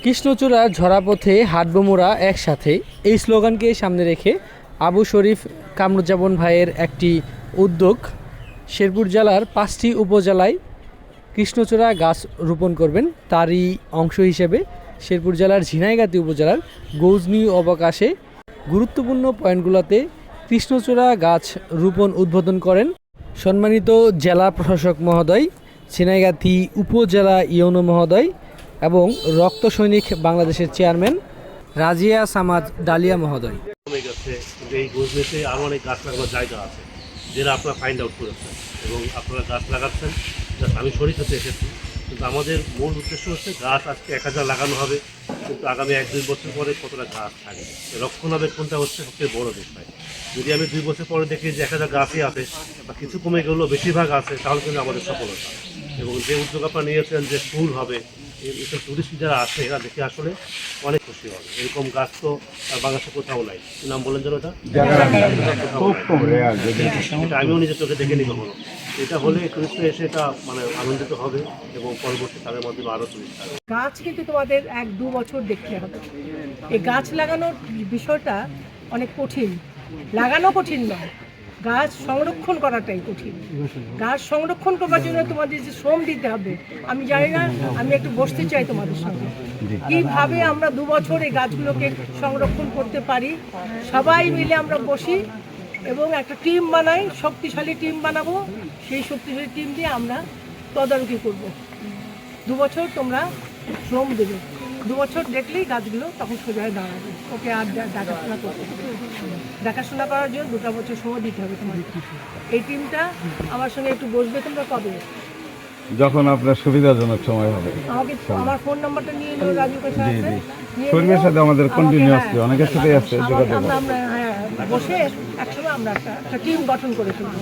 কৃষ্ণচূড়া ঝরাপথে হাঁটবো মোরা একসাথে, এই স্লোগানকে সামনে রেখে আবু শরীফ কামরুজ্জামান ভাইয়ের একটি উদ্যোগ। শেরপুর জেলার 5টি উপজেলায় কৃষ্ণচূড়া গাছ রোপণ করবেন। তারই অংশ হিসেবে শেরপুর জেলার ঝিনাইগাতি উপজেলার গজনী অবকাশে গুরুত্বপূর্ণ পয়েন্টগুলোতে কৃষ্ণচূড়া গাছ রোপণ উদ্বোধন করেন সম্মানিত জেলা প্রশাসক মহোদয়, ঝিনাইগাতি উপজেলা ইউনো মহোদয় এবং রক্ত সৈনিক বাংলাদেশের চেয়ারম্যান রাজিয়া সামাদ ডালিয়া মহোদয়। এই গজনীতে আরও অনেক গাছ লাগানোর জায়গা আছে, যেটা আপনারা ফাইন্ড আউট করেছেন এবং আপনারা গাছ লাগাচ্ছেন। আমি শরীর হতে এসেছি, কিন্তু আমাদের মূল উদ্দেশ্য হচ্ছে গাছ আজকে 1000 লাগানো হবে, কিন্তু আগামী 1-2 বছর পরে কতটা গাছ থাকবে, রক্ষণাবেক্ষণটা হচ্ছে সবচেয়ে বড় বিষয়। যদি আমি 2 বছর পরে দেখি যে 1000 গাছই আছে বা কিছু কমে গেলেও বেশিরভাগ আছে, তাহলে কিন্তু আমাদের সফলতা। এবং যে উদ্যোগ আপনারা নিয়েছেন যে ফুল হবে, এইসব টুরিস্ট যারা আসে এরা দেখে আসলে অনেক খুশি হবে। এরকম গাছ তো বাংলাদেশে কোথাও নাই। কি নাম বলেন যেন এটা? এটা আমিও নিজের চোখে দেখে নিই কখনো। এটা হলে টুরিস্টরা এসে এটা মানে আনন্দিত হবে এবং পরবর্তী তাদের মাধ্যমে আরও টুরিস্ট আসবে। গাছ কিন্তু তোমাদের 1-2 বছর দেখতে হবে। এই গাছ লাগানোর বিষয়টা অনেক কঠিন, লাগানো কঠিন নয়, গাছ সংরক্ষণ করাটাই কঠিন। গাছ সংরক্ষণ করবার জন্য তোমাদের যে শ্রম দিতে হবে, আমি জানি না, আমি একটু বসতে চাই তোমাদের সঙ্গে কীভাবে আমরা 2 বছর এই গাছগুলোকে সংরক্ষণ করতে পারি। সবাই মিলে আমরা বসি এবং একটা টিম বানাই, শক্তিশালী টিম বানাবো। সেই শক্তিশালী টিম দিয়ে আমরা তদারকি করব। 2 বছর তোমরা শ্রম দেবে, 2 বছর দেখলেই গাছগুলো তখন সোজা হয়ে দাঁড়াবে। ওকে আর দেখাশোনা করতে হবে, দেখাশোনা করার জন্য 2 বছর সময় দিতে হবে তোমার। এই টিমটা আমার সঙ্গে একটু বসবে তোমরা কবে? যখন আপনার সুবিধাজনক সময় হবে। আমাকে আমার ফোন নাম্বারটা নিয়ে নিও, রাজুর কাছে আছে। শরীরের সাথে আমাদের কন্টিনিউয়াসলি অনেকের সাথেই আছে যোগাযোগ। আমরা বসে একসময় আমরা একটা টিম গঠন করে ফেলবো।